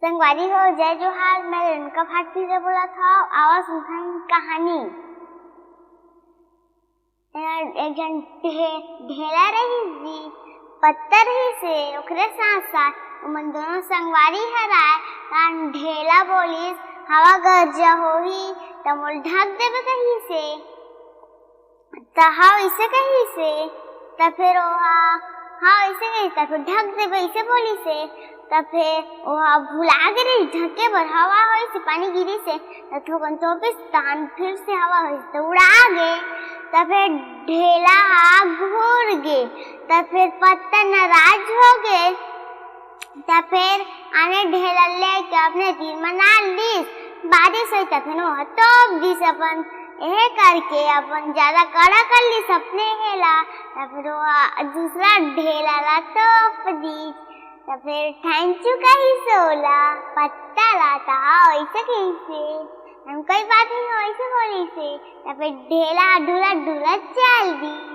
संगवारी हो जय जोहार, मैं रेणुका भारती से बोला था। आवाज सुनथन कहानी। एक जन ढेला रही जी, पत्थर रही से ओकरे साथ साथ उमन दोनों संगवारी हराए। तान ढेला बोलिस हवा गरजा होही त मोल ढक देबे कही से, त हाव इसे कही से, त फिर ओहा हाँ इसे कही त फिर ढक देबे इसे बोली से। तब फिर वह भुला गई ढके पर हवा हुई से पानी गिरी से थोकन तोपिस तान फिर से हवा हुई तो उड़ा गए। तब फिर ढेला घूर गए। तब फिर पत्थर नाराज हो गए। तब फिर आने ढेला लेके अपने तीर मना लीस। बारिश हुई तब फिर वह तोप दिस अपन यह करके अपन ज्यादा कड़ा कर लीस अपने हेला। तब फिर वह दूसरा ढेला ला तोप दी। तो फिर थैंक यू कही सोला पत्ता लाता ऐसे कही से हम कोई बात नहीं हो ऐसे बोली से। तो फिर ढेला डूला डूला चल दी।